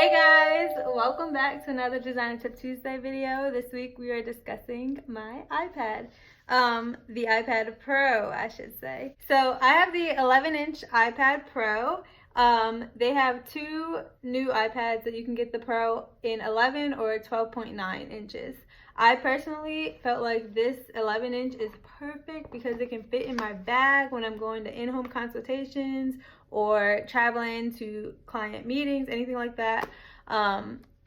Hey guys, welcome back to another Designer Tip Tuesday video. This week we are discussing my iPad, the iPad Pro, I should say. So I have the 11-inch iPad Pro. They have two new iPads that you can get the Pro in 11 or 12.9 inches. I personally felt like this 11-inch is perfect because it can fit in my bag when I'm going to in-home consultations or traveling to client meetings, anything like that.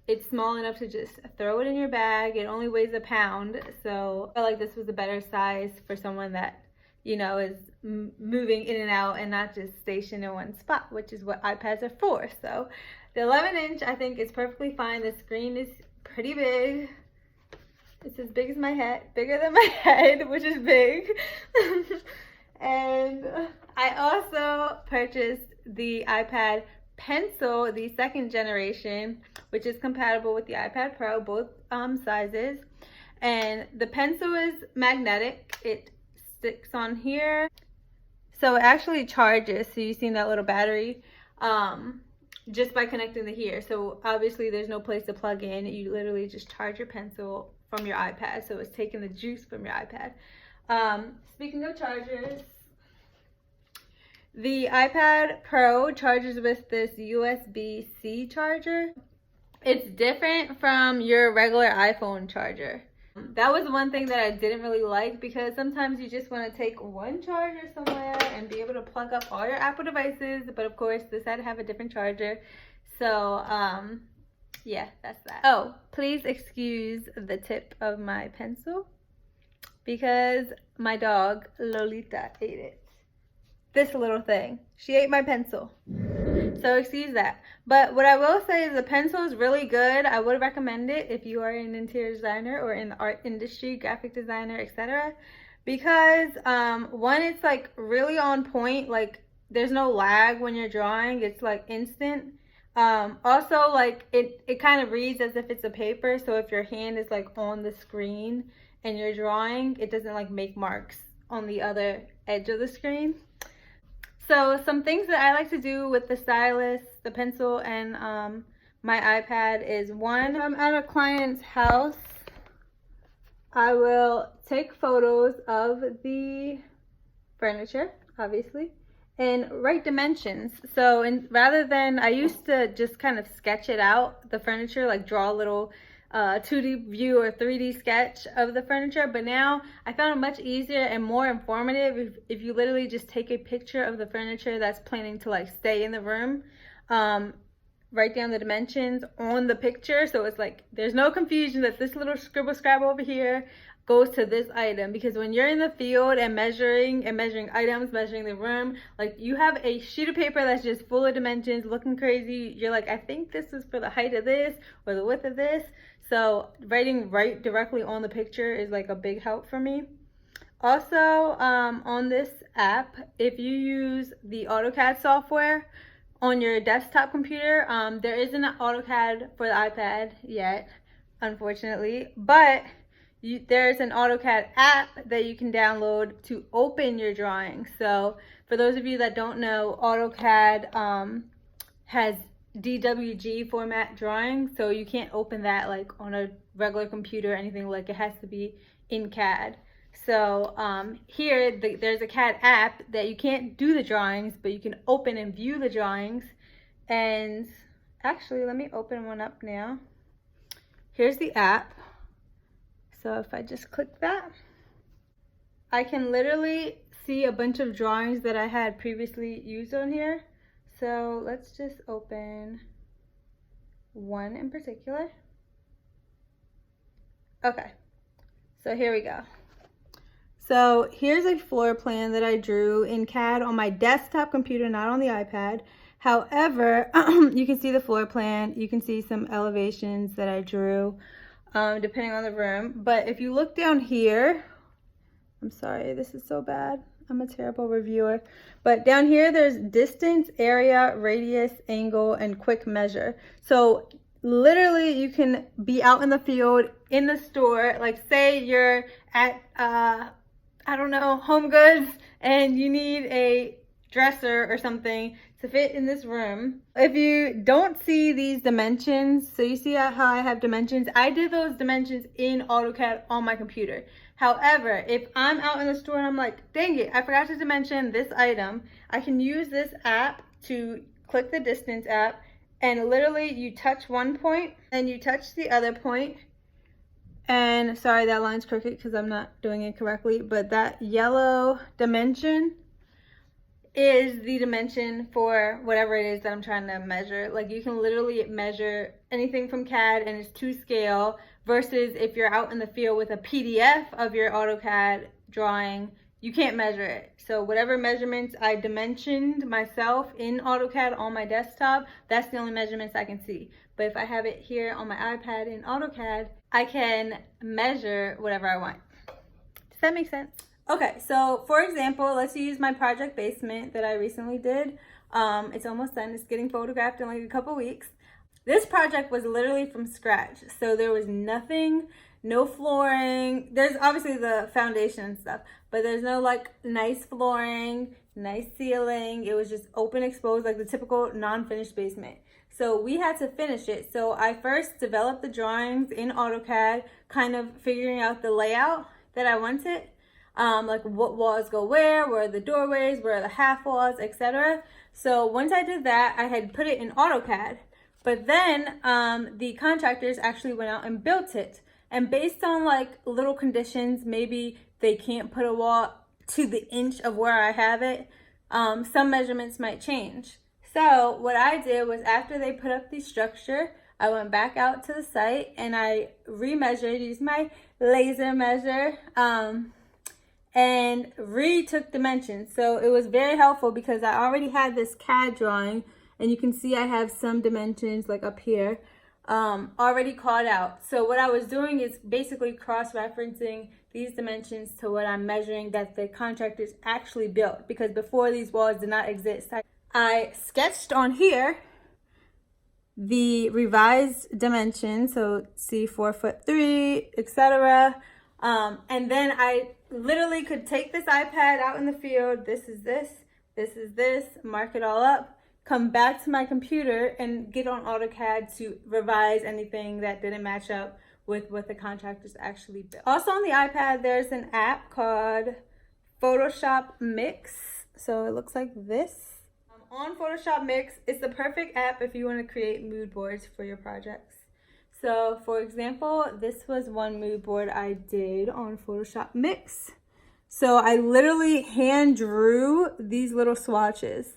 It's small enough to just throw it in your bag. It only weighs a pound, so I felt like this was a better size for someone that, you know, is moving in and out and not just stationed in one spot, which is what iPads are for. So the 11-inch I think is perfectly fine. The screen is pretty big. It's as big as my head, bigger than my head, which is big. And I also purchased the iPad Pencil, the second generation, which is compatible with the iPad Pro, both sizes. And the Pencil is magnetic. It sticks on here. So it actually charges. So you've seen that little battery just by connecting to here. So obviously there's no place to plug in. You literally just charge your pencil from your iPad. So it's taking the juice from your iPad. Speaking of chargers, the iPad Pro charges with this USB-C charger. It's different from your regular iPhone charger. That was one thing that I didn't really like, because sometimes you just want to take one charger somewhere and be able to plug up all your Apple devices, but of course this had to have a different charger. So yeah, that's that. Oh, please excuse the tip of my pencil because my dog Lolita ate it. This little thing. She ate my pencil. So excuse that. But what I will say is the pencil is really good. I would recommend it if you are an interior designer or in the art industry, graphic designer, etc. Because one, it's like really on point. Like there's no lag when you're drawing. It's like instant. Also, like it kind of reads as if it's a paper. So if your hand is like on the screen and you're drawing, it doesn't like make marks on the other edge of the screen. So some things that I like to do with the Stylus, the pencil, and my iPad is, one, if I'm at a client's house, I will take photos of the furniture, obviously, and write dimensions. So rather than, I used to just kind of sketch it out, the furniture, like draw a little 2D view or 3D sketch of the furniture, but now I found it much easier and more informative if you literally just take a picture of the furniture that's planning to like stay in the room, write down the dimensions on the picture, so it's like there's no confusion that this little scribble scrabble over here goes to this item. Because when you're in the field and measuring items, measuring the room, like you have a sheet of paper that's just full of dimensions looking crazy, you're like, I think this is for the height of this or the width of this. So writing right directly on the picture is like a big help for me. Also, on this app, if you use the Autocad software on your desktop computer, there isn't an Autocad for the iPad yet, unfortunately, but there's an Autocad app that you can download to open your drawings. So for those of you that don't know, AutoCAD has DWG format drawings, so you can't open that like on a regular computer or anything. Like it has to be in CAD. So here there's a CAD app that you can't do the drawings, but you can open and view the drawings. And actually, let me open one up now. Here's the app. So if I just click that, I can literally see a bunch of drawings that I had previously used on here. So let's just open one in particular. Okay, so here we go. So here's a floor plan that I drew in CAD on my desktop computer, not on the iPad. However, you can see the floor plan. You can see some elevations that I drew, depending on the room. But if you look down here, I'm sorry, this is so bad. I'm a terrible reviewer. But down here, there's distance, area, radius, angle, and quick measure. So literally you can be out in the field, in the store, like say you're at, I don't know, Home Goods, and you need a dresser or something to fit in this room. If you don't see these dimensions, so you see how I have dimensions, I did those dimensions in AutoCAD on my computer. However, if I'm out in the store and I'm like, dang it, I forgot to dimension this item, I can use this app to click the distance app, and literally you touch one point and you touch the other point. And sorry, that line's crooked because I'm not doing it correctly, but that yellow dimension is the dimension for whatever it is that I'm trying to measure. Like, you can literally measure anything from CAD and it's to scale, versus if you're out in the field with a PDF of your AutoCAD drawing, you can't measure it. So whatever measurements I dimensioned myself in AutoCAD on my desktop, that's the only measurements I can see. But if I have it here on my iPad in AutoCAD, I can measure whatever I want. Does that make sense? Okay, so for example, let's use my project basement that I recently did. It's almost done. It's getting photographed in like a couple weeks. This project was literally from scratch. So there was nothing, no flooring. There's obviously the foundation and stuff, but there's no like nice flooring, nice ceiling. It was just open, exposed, like the typical non-finished basement. So we had to finish it. So I first developed the drawings in AutoCAD, kind of figuring out the layout that I wanted. Like what walls go where are the doorways, where are the half walls, etc. So once I did that, I had put it in AutoCAD. But then the contractors actually went out and built it. And based on like little conditions, maybe they can't put a wall to the inch of where I have it. Some measurements might change. So what I did was, after they put up the structure, I went back out to the site and I remeasured, used my laser measure, and retook dimensions. So it was very helpful because I already had this CAD drawing, and you can see I have some dimensions like up here already called out. So what I was doing is basically cross-referencing these dimensions to what I'm measuring that the contractors actually built, because before, these walls did not exist. I sketched on here the revised dimensions, so see 4'3", etc. And then I literally could take this iPad out in the field. This is this, mark it all up, come back to my computer and get on AutoCAD to revise anything that didn't match up with what the contractors actually built. Also on the iPad, there's an app called Photoshop Mix. So it looks like this. On Photoshop Mix, it's the perfect app if you want to create mood boards for your projects. So for example, this was one mood board I did on Photoshop Mix. So I literally hand drew these little swatches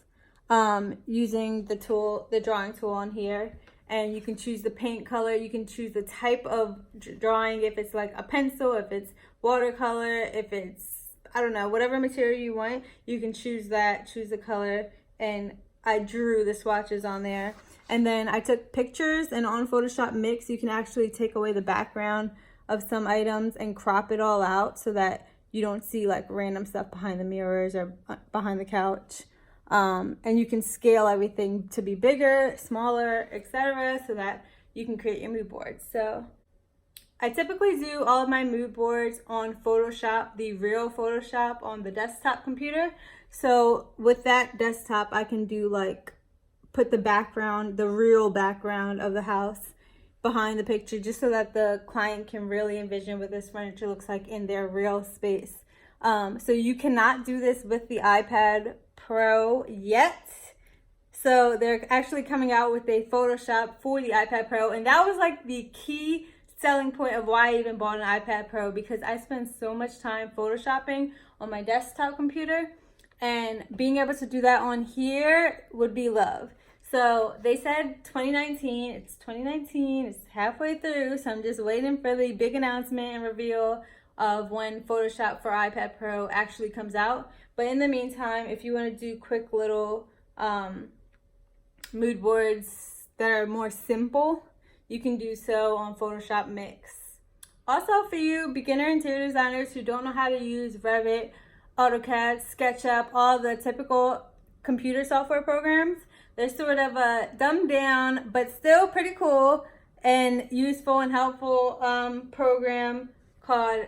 using the tool, the drawing tool on here. And you can choose the paint color, you can choose the type of drawing, if it's like a pencil, if it's watercolor, if it's, I don't know, whatever material you want, you can choose that, choose the color. And I drew the swatches on there. And then I took pictures, and on Photoshop Mix, you can actually take away the background of some items and crop it all out so that you don't see like random stuff behind the mirrors or behind the couch. And you can scale everything to be bigger, smaller, etc. so that you can create your mood boards. So I typically do all of my mood boards on Photoshop, the real Photoshop on the desktop computer. So with that desktop, I can do like, put the background, the real background of the house behind the picture, just so that the client can really envision what this furniture looks like in their real space. So you cannot do this with the iPad Pro yet. So they're actually coming out with a Photoshop for the iPad Pro. And that was like the key selling point of why I even bought an iPad Pro, because I spend so much time Photoshopping on my desktop computer. And being able to do that on here would be love. So they said 2019, it's 2019, it's halfway through. So I'm just waiting for the big announcement and reveal of when Photoshop for iPad Pro actually comes out. But in the meantime, if you want to do quick little mood boards that are more simple, you can do so on Photoshop Mix. Also, for you beginner interior designers who don't know how to use Revit, AutoCAD, SketchUp, all the typical computer software programs, there's sort of a dumbed down but still pretty cool and useful and helpful program called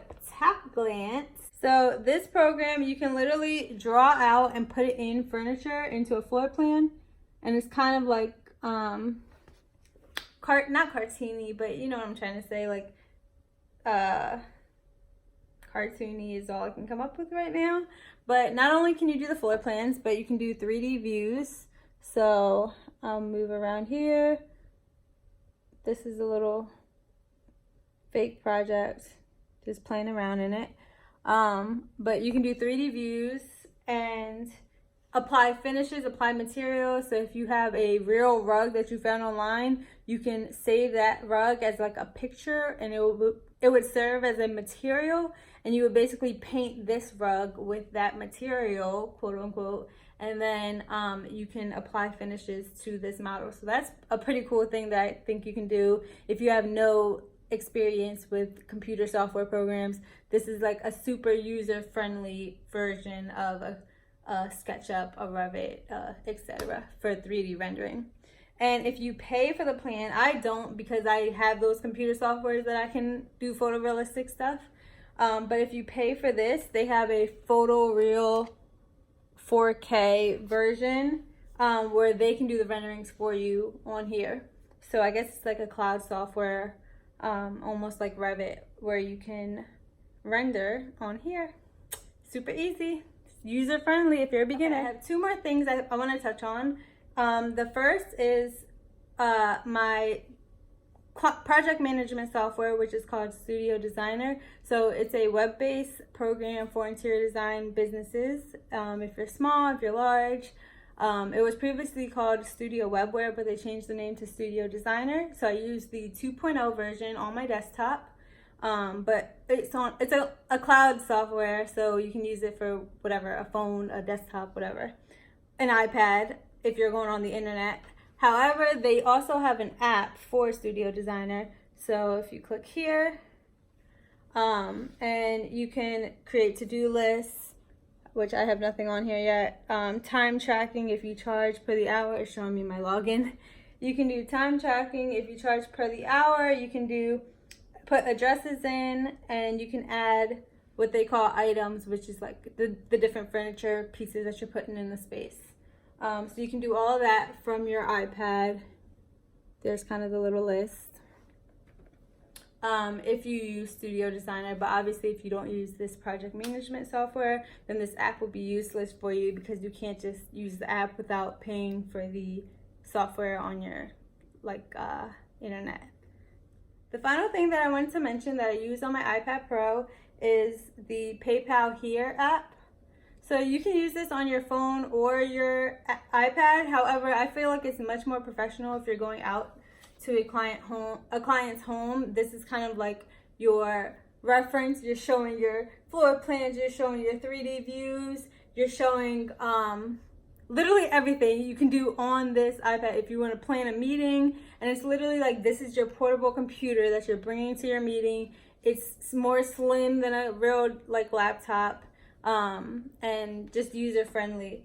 Glance. So this program, you can literally draw out and put it in furniture into a floor plan. and it's kind of like not cartoony, but you know what I'm trying to say, like cartoony is all I can come up with right now. But not only can you do the floor plans, but you can do 3D views. So I'll move around here. This is a little fake project, just playing around in it. But you can do 3D views and apply finishes, apply materials. So if you have a real rug that you found online, you can save that rug as like a picture, and it would serve as a material, and you would basically paint this rug with that material, quote unquote, and then you can apply finishes to this model. So that's a pretty cool thing that I think you can do if you have no experience with computer software programs. This is like a super user-friendly version of a SketchUp, a Revit, etc. for 3D rendering. And if you pay for the plan, I don't, because I have those computer softwares that I can do photorealistic stuff. But if you pay for this, they have a photoreal 4K version where they can do the renderings for you on here. So I guess it's like a cloud software, almost like Revit, where you can render on here. Super easy, user friendly if you're a beginner. Okay, I have two more things I want to touch on. The first is my project management software, which is called Studio Designer. So it's a web-based program for interior design businesses. If you're small, if you're large. It was previously called Studio Webware, but they changed the name to Studio Designer. So I use the 2.0 version on my desktop. But it's a cloud software, so you can use it for whatever, a phone, a desktop, whatever, an iPad if you're going on the internet. However, they also have an app for Studio Designer. So if you click here, and you can create to-do lists, which I have nothing on here yet. Time tracking, if you charge per the hour, it's showing me my login. You can do time tracking if you charge per the hour. You can put addresses in, and you can add what they call items, which is like the different furniture pieces that you're putting in the space. So you can do all that from your iPad. There's kind of the little list. If you use Studio Designer, but obviously if you don't use this project management software, then this app will be useless for you, because you can't just use the app without paying for the software on your internet. The final thing that I wanted to mention that I use on my iPad Pro is the PayPal Here app. So you can use this on your phone or your iPad. However, I feel like it's much more professional if you're going out to a client's home. This is kind of like your reference. You're showing your floor plans, you're showing your 3D views, you're showing literally everything you can do on this iPad if you want to plan a meeting. And it's literally like, this is your portable computer that you're bringing to your meeting. It's more slim than a real laptop, and just user friendly.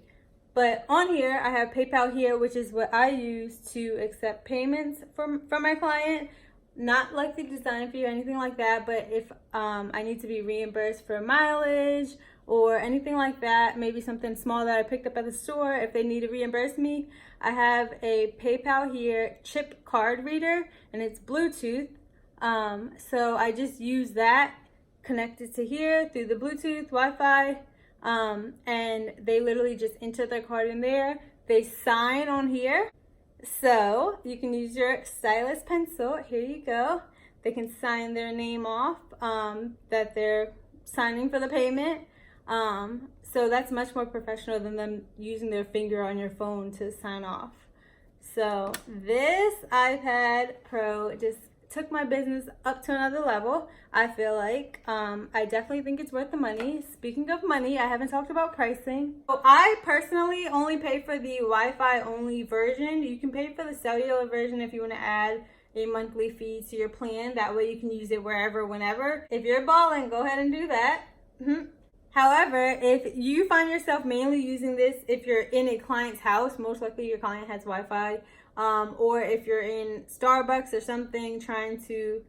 But on here I have PayPal Here, which is what I use to accept payments from my client. Not like the design fee or anything like that, but if I need to be reimbursed for mileage or anything like that, maybe something small that I picked up at the store, if they need to reimburse me, I have a PayPal Here chip card reader, and it's Bluetooth. So I just use that connected to here through the Bluetooth, Wi-Fi, and they literally just enter their card in there. They sign on here. So you can use your Stylus pencil. Here you go. They can sign their name off that they're signing for the payment. So that's much more professional than them using their finger on your phone to sign off. So this iPad Pro just took my business up to another level. I feel like I definitely think it's worth the money. Speaking of money, I haven't talked about pricing. So I personally only pay for the Wi-Fi only version. You can pay for the cellular version if you want to add a monthly fee to your plan. That way you can use it wherever, whenever. If you're balling, go ahead and do that. However, if you find yourself mainly using this if you're in a client's house, most likely your client has Wi-Fi, or if you're in Starbucks or something trying to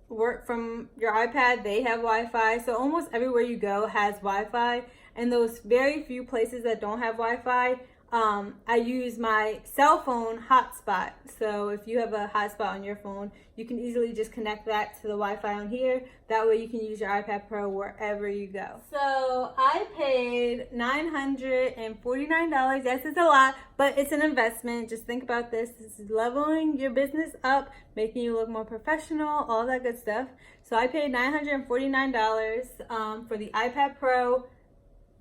work from your iPad, they have Wi-Fi. So almost everywhere you go has Wi-Fi, and those very few places that don't have Wi-Fi, I use my cell phone hotspot. So if you have a hotspot on your phone, you can easily just connect that to the Wi-Fi on here. That way you can use your iPad Pro wherever you go. So I paid $949. Yes, it's a lot, but it's an investment. Just think about this. This is leveling your business up, making you look more professional, all that good stuff. So I paid $949 for the iPad Pro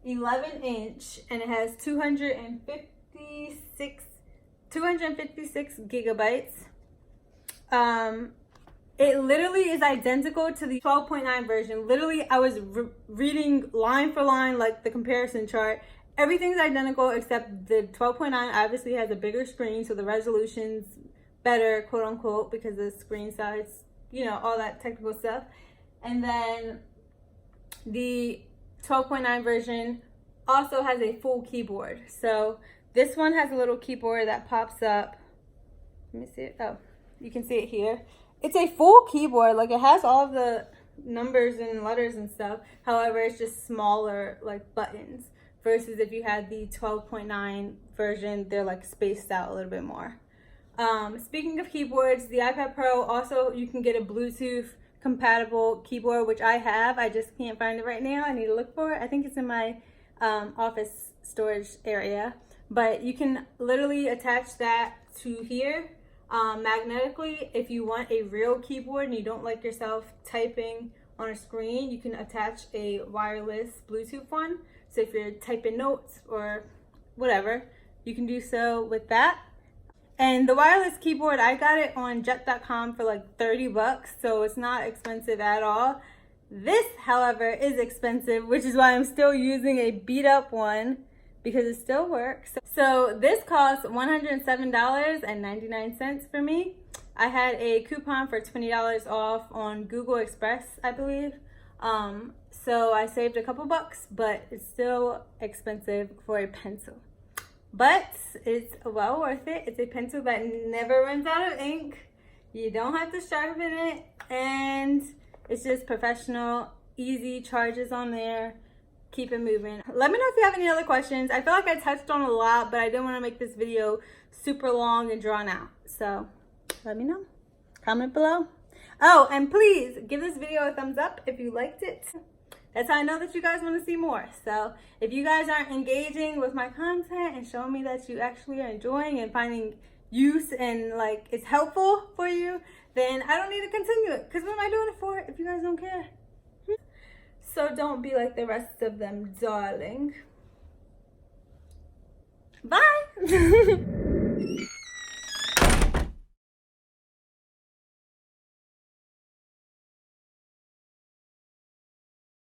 11-inch, and it has 256 gigabytes. It literally is identical to the 12.9 version. Literally, I was reading line for line, like the comparison chart. Everything's identical except the 12.9 obviously has a bigger screen, so the resolution's better, quote unquote, because the screen size, you know, all that technical stuff. And then the 12.9 version also has a full keyboard. So this one has a little keyboard that pops up. Let me see it. Oh, you can see it here. It's a full keyboard. Like, it has all of the numbers and letters and stuff. However, it's just smaller, like, buttons. Versus if you had the 12.9 version, they're like spaced out a little bit more. Speaking of keyboards, the iPad Pro also, you can get a Bluetooth compatible keyboard, which I have. I just can't find it right now. I need to look for it. I think it's in my office storage area. But you can literally attach that to here magnetically. If you want a real keyboard and you don't like yourself typing on a screen, you can attach a wireless Bluetooth one. So if you're typing notes or whatever, you can do so with that. And the wireless keyboard, I got it on jet.com for like 30 bucks, so it's not expensive at all. This, however, is expensive, which is why I'm still using a beat up one because it still works. So this costs $107.99 for me. I had a coupon for $20 off on Google Express, I believe. So I saved a couple bucks, but it's still expensive for a pencil. But it's well worth it. It's a pencil that never runs out of ink. You don't have to sharpen it. And it's just professional, easy charges on there. Keep it moving. Let me know if you have any other questions. I feel like I touched on a lot, but I didn't want to make this video super long and drawn out. So let me know. Comment below. Oh, and please give this video a thumbs up if you liked it. That's how I know that you guys want to see more. So if you guys aren't engaging with my content and showing me that you actually are enjoying and finding use and like it's helpful for you, then I don't need to continue it. Because what am I doing it for if you guys don't care? So don't be like the rest of them, darling. Bye.